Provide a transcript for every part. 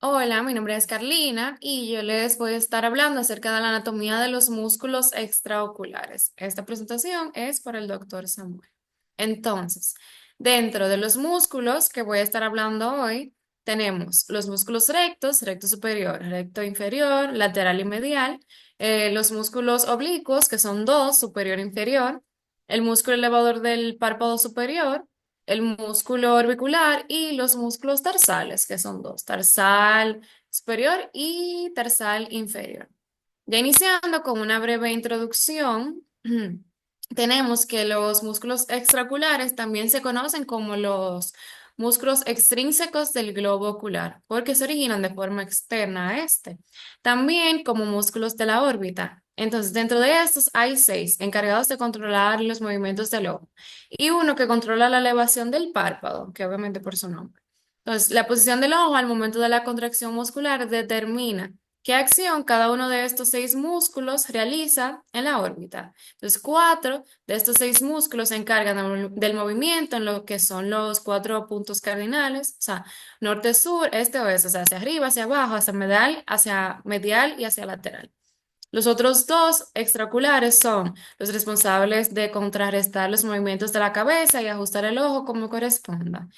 Hola, mi nombre es Carlina y yo les voy a estar hablando acerca de la anatomía de los músculos extraoculares. Esta presentación es por el doctor Samuel. Entonces, dentro de los músculos que voy a estar hablando hoy, tenemos los músculos rectos, recto superior, recto inferior, lateral y medial, los músculos oblicuos, que son dos, superior e inferior, el músculo elevador del párpado superior, el músculo orbicular y los músculos tarsales, que son dos, tarsal superior y tarsal inferior. Ya iniciando con una breve introducción, tenemos que los músculos extraoculares también se conocen como los músculos extrínsecos del globo ocular, porque se originan de forma externa a este. También como músculos de la órbita. Entonces, dentro de estos hay seis encargados de controlar los movimientos del ojo y uno que controla la elevación del párpado, que obviamente por su nombre. Entonces, la posición del ojo al momento de la contracción muscular determina qué acción cada uno de estos seis músculos realiza en la órbita. Entonces, cuatro de estos seis músculos se encargan del movimiento en lo que son los cuatro puntos cardinales, o sea, norte, sur, este, oeste, o sea, hacia arriba, hacia abajo, hacia medial y hacia lateral. Los otros dos extraoculares son los responsables de contrarrestar los movimientos de la cabeza y ajustar el ojo como corresponda.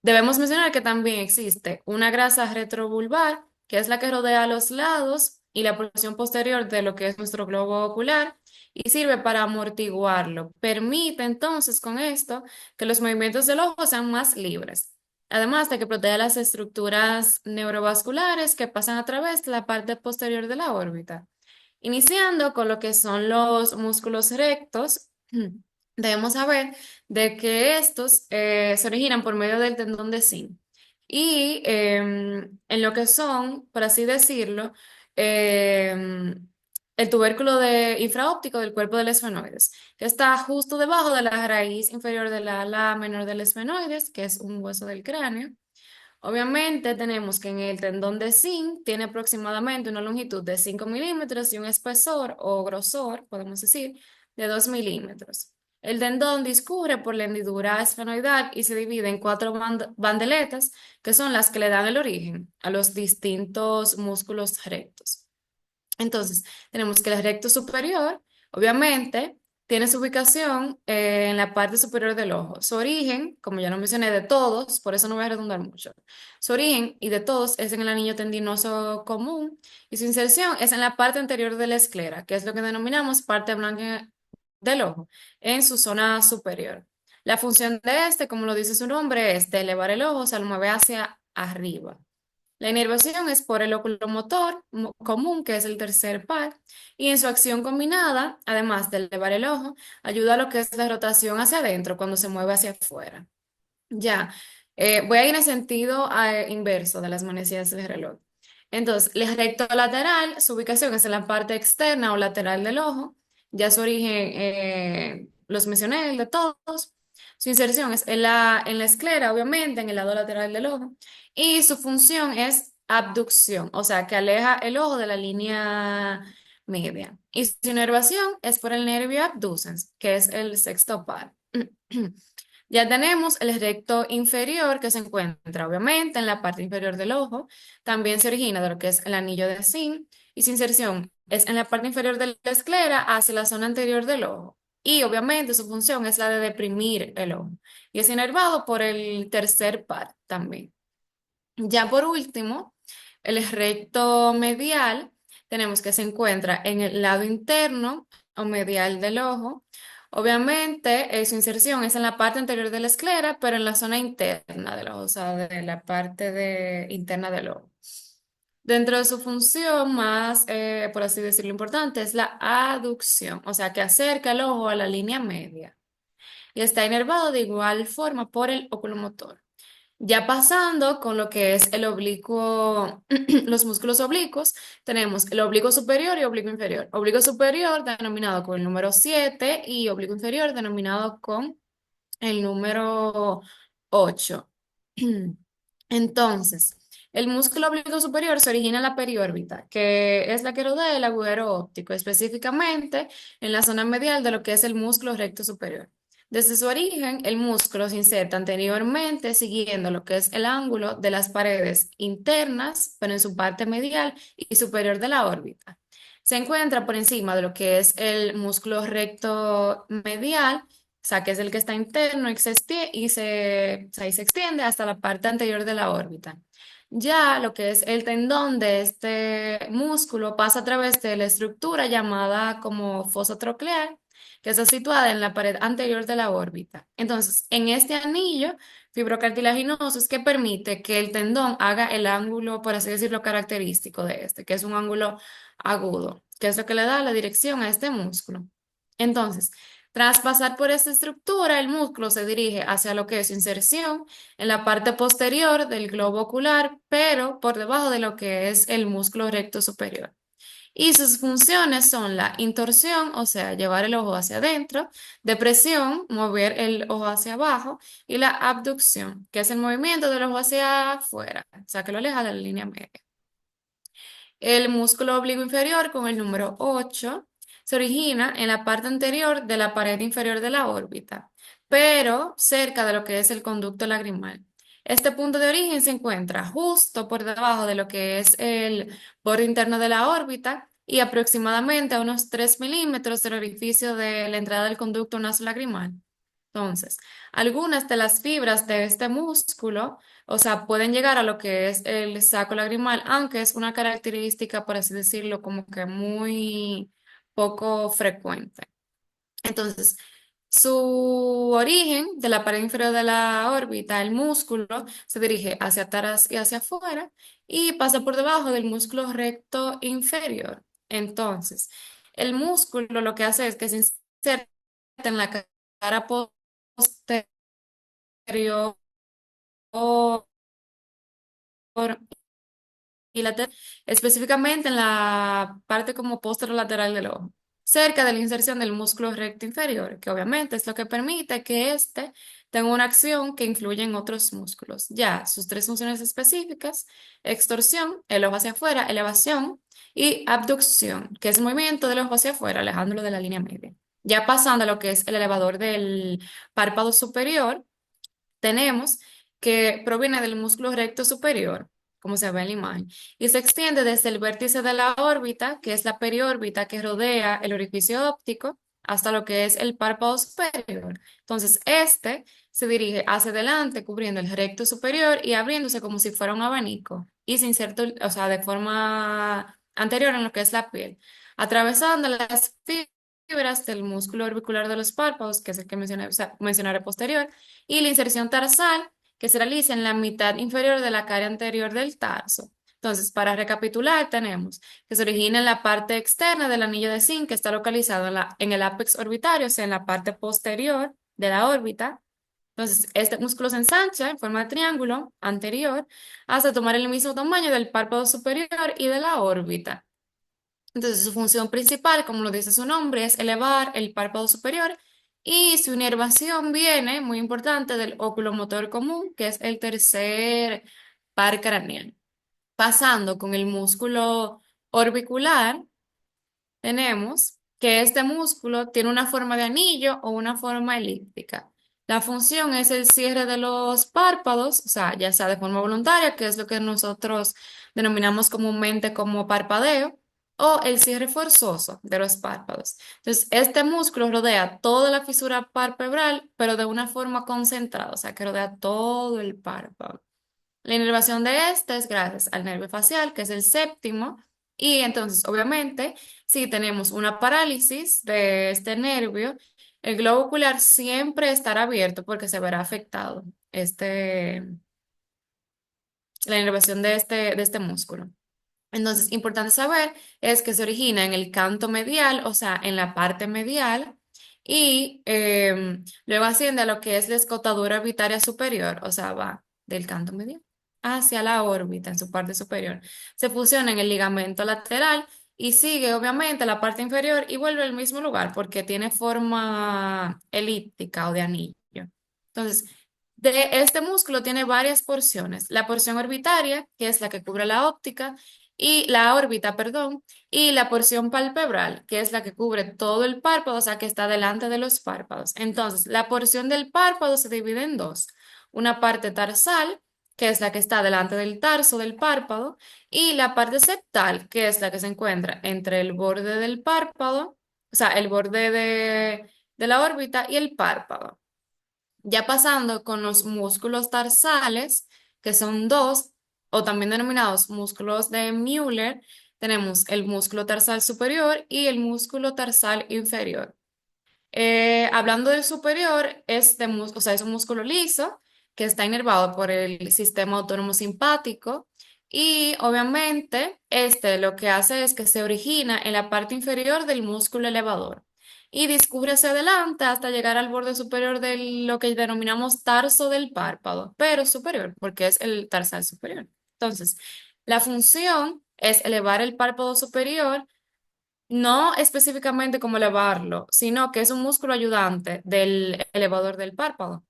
Debemos mencionar que también existe una grasa retrovulvar, que es la que rodea los lados y la porción posterior de lo que es nuestro globo ocular y sirve para amortiguarlo. Permite entonces con esto que los movimientos del ojo sean más libres. Además de que protege las estructuras neurovasculares que pasan a través de la parte posterior de la órbita. Iniciando con lo que son los músculos rectos, debemos saber de que estos se originan por medio del tendón de zinc. Y en lo que son, por así decirlo, el tubérculo infraóptico del cuerpo del esfenoides, que está justo debajo de la raíz inferior de la ala menor del esfenoides, que es un hueso del cráneo. Obviamente tenemos que en el tendón de zinc tiene aproximadamente una longitud de 5 milímetros y un espesor o grosor, podemos decir, de 2 milímetros. El tendón discurre por la hendidura esfenoidal y se divide en cuatro bandeletas, que son las que le dan el origen a los distintos músculos rectos. Entonces, tenemos que el recto superior, obviamente, tiene su ubicación en la parte superior del ojo. Su origen, como ya lo mencioné, de todos, por eso no voy a redundar mucho. Su origen y de todos es en el anillo tendinoso común y su inserción es en la parte anterior de la esclera, que es lo que denominamos parte blanca del ojo, en su zona superior. La función de este, como lo dice su nombre, es de elevar el ojo, o sea, lo mueve hacia arriba. La inervación es por el oculomotor común, que es el tercer par, y en su acción combinada, además de elevar el ojo, ayuda a lo que es la rotación hacia adentro cuando se mueve hacia afuera. Ya, voy a ir en sentido inverso de las manecillas del reloj. Entonces, el recto lateral, su ubicación es en la parte externa o lateral del ojo. Ya su origen, los mencioné, el de todos. Su inserción es en la esclera, obviamente, en el lado lateral del ojo. Y su función es abducción, o sea, que aleja el ojo de la línea media. Y su inervación es por el nervio abducens, que es el sexto par. Ya tenemos el recto inferior que se encuentra obviamente en la parte inferior del ojo. También se origina de lo que es el anillo de zinc y su inserción es en la parte inferior de la esclera hacia la zona anterior del ojo. Y obviamente su función es la de deprimir el ojo. Y es inervado por el tercer par también. Ya por último, el recto medial tenemos que se encuentra en el lado interno o medial del ojo. Obviamente, su inserción es en la parte anterior de la esclera, pero en la zona interna del ojo, o sea, de la parte interna del ojo. Dentro de su función más, por así decirlo, importante es la aducción, o sea, que acerca el ojo a la línea media y está inervado de igual forma por el oculomotor. Ya pasando con lo que es el oblicuo, los músculos oblicuos, tenemos el oblicuo superior y oblicuo inferior. Oblicuo superior denominado con el número 7 y oblicuo inferior denominado con el número 8. Entonces, el músculo oblicuo superior se origina en la periórbita, que es la que rodea el agujero óptico, específicamente en la zona medial de lo que es el músculo recto superior. Desde su origen, el músculo se inserta anteriormente siguiendo lo que es el ángulo de las paredes internas, pero en su parte medial y superior de la órbita. Se encuentra por encima de lo que es el músculo recto medial, o sea, que es el que está interno y o sea, y se extiende hasta la parte anterior de la órbita. Ya lo que es el tendón de este músculo pasa a través de la estructura llamada como fosa troclear, que está situada en la pared anterior de la órbita. Entonces, en este anillo fibrocartilaginoso es que permite que el tendón haga el ángulo, por así decirlo, característico de este, que es un ángulo agudo, que es lo que le da la dirección a este músculo. Entonces, tras pasar por esta estructura, el músculo se dirige hacia lo que es su inserción en la parte posterior del globo ocular, pero por debajo de lo que es el músculo recto superior. Y sus funciones son la intorsión, o sea, llevar el ojo hacia adentro, depresión, mover el ojo hacia abajo, y la abducción, que es el movimiento del ojo hacia afuera, o sea, que lo aleja de la línea media. El músculo oblicuo inferior, con el número 8 se origina en la parte anterior de la pared inferior de la órbita, pero cerca de lo que es el conducto lagrimal. Este punto de origen se encuentra justo por debajo de lo que es el borde interno de la órbita y aproximadamente a unos 3 milímetros del orificio de la entrada del conducto nasolagrimal. Entonces, algunas de las fibras de este músculo, o sea, pueden llegar a lo que es el saco lagrimal, aunque es una característica, por así decirlo, como que muy poco frecuente. Entonces, su origen de la pared inferior de la órbita, el músculo, se dirige hacia atrás y hacia afuera y pasa por debajo del músculo recto inferior. Entonces, el músculo lo que hace es que se inserta en la cara posterior y específicamente en la parte como posterolateral del ojo, cerca de la inserción del músculo recto inferior, que obviamente es lo que permite que éste tenga una acción que influye en otros músculos. Ya, sus tres funciones específicas: extorsión, el ojo hacia afuera, elevación, y abducción, que es el movimiento del ojo hacia afuera, alejándolo de la línea media. Ya pasando a lo que es el elevador del párpado superior, tenemos que proviene del músculo recto superior, como se ve en la imagen, y se extiende desde el vértice de la órbita, que es la periórbita que rodea el orificio óptico, hasta lo que es el párpado superior. Entonces, este se dirige hacia adelante, cubriendo el recto superior y abriéndose como si fuera un abanico, y se inserta, o sea, de forma anterior en lo que es la piel, atravesando las fibras del músculo orbicular de los párpados, que es el que mencioné, o sea, mencionaré posterior, y la inserción tarsal, que se realiza en la mitad inferior de la cara anterior del tarso. Entonces, para recapitular, tenemos que se origina en la parte externa del anillo de zinc, que está localizado en el ápex orbitario, o sea, en la parte posterior de la órbita. Entonces, este músculo se ensancha en forma de triángulo anterior hasta tomar el mismo tamaño del párpado superior y de la órbita. Entonces, su función principal, como lo dice su nombre, es elevar el párpado superior, y su inervación viene, muy importante, del oculomotor común, que es el tercer par craneal. Pasando con el músculo orbicular, tenemos que este músculo tiene una forma de anillo o una forma elíptica. La función es el cierre de los párpados, o sea, ya sea de forma voluntaria, que es lo que nosotros denominamos comúnmente como parpadeo, o el cierre forzoso de los párpados. Entonces, este músculo rodea toda la fisura palpebral, pero de una forma concentrada, o sea, que rodea todo el párpado. La inervación de este es gracias al nervio facial, que es el séptimo, y entonces, obviamente, si tenemos una parálisis de este nervio, el globo ocular siempre estará abierto porque se verá afectado la inervación de este músculo. Entonces, importante saber es que se origina en el canto medial, o sea, en la parte medial, y luego asciende a lo que es la escotadura orbitaria superior, o sea, va del canto medial hacia la órbita en su parte superior. Se fusiona en el ligamento lateral y sigue, obviamente, la parte inferior y vuelve al mismo lugar porque tiene forma elíptica o de anillo. Entonces, de este músculo tiene varias porciones. La porción orbitaria, que es la que cubre la óptica, y la órbita, perdón, y la porción palpebral, que es la que cubre todo el párpado, o sea, que está delante de los párpados. Entonces, la porción del párpado se divide en dos. Una parte tarsal, que es la que está delante del tarso del párpado, y la parte septal, que es la que se encuentra entre el borde del párpado, o sea, el borde de la órbita y el párpado. Ya pasando con los músculos tarsales, que son dos, o también denominados músculos de Müller, tenemos el músculo tarsal superior y el músculo tarsal inferior. Hablando del superior, o sea, es un músculo liso que está inervado por el sistema autónomo simpático y obviamente este lo que hace es que se origina en la parte inferior del músculo elevador y discurre hacia adelante hasta llegar al borde superior de lo que denominamos tarso del párpado, pero superior porque es el tarsal superior. Entonces, la función es elevar el párpado superior, no específicamente como elevarlo, sino que es un músculo ayudante del elevador del párpado.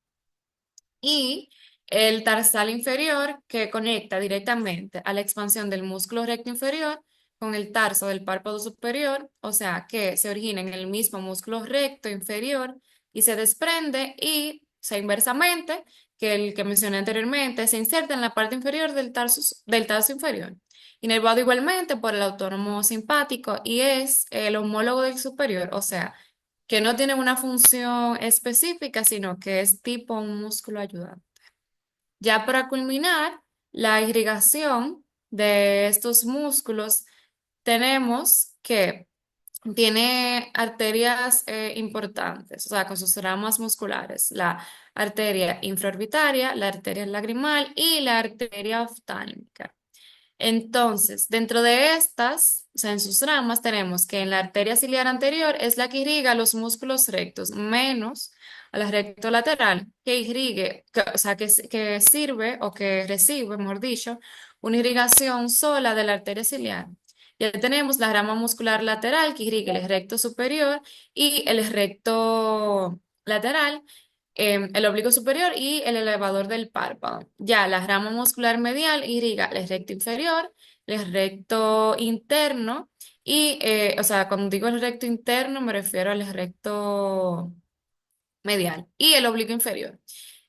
Y el tarsal inferior que conecta directamente a la expansión del músculo recto inferior con el tarso del párpado superior, o sea que se origina en el mismo músculo recto inferior y se desprende y, o sea, inversamente, que el que mencioné anteriormente, se inserta en la parte inferior del tarso inferior. Inervado igualmente por el autónomo simpático y es el homólogo del superior, o sea, que no tiene una función específica, sino que es tipo un músculo ayudante. Ya para culminar, la irrigación de estos músculos, tenemos que tiene arterias importantes, o sea, con sus ramas musculares, la arteria infraorbitaria, la arteria lagrimal y la arteria oftálmica. Entonces, dentro de estas, o sea, en sus ramas, tenemos que en la arteria ciliar anterior es la que irriga los músculos rectos, menos a la recto lateral, que irrigue, o sea, que sirve o que recibe, mejor dicho, una irrigación sola de la arteria ciliar. Ya tenemos la rama muscular lateral que irriga el recto superior y el recto lateral, el oblicuo superior y el elevador del párpado. Ya la rama muscular medial irriga el recto inferior, el recto interno y, o sea, cuando digo el recto interno me refiero al recto medial y el oblicuo inferior.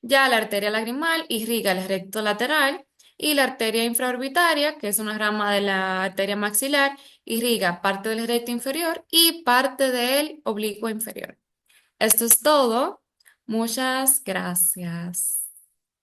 Ya la arteria lagrimal irriga el recto lateral y la arteria infraorbitaria, que es una rama de la arteria maxilar, irriga parte del recto inferior y parte del oblicuo inferior. Esto es todo. Muchas gracias.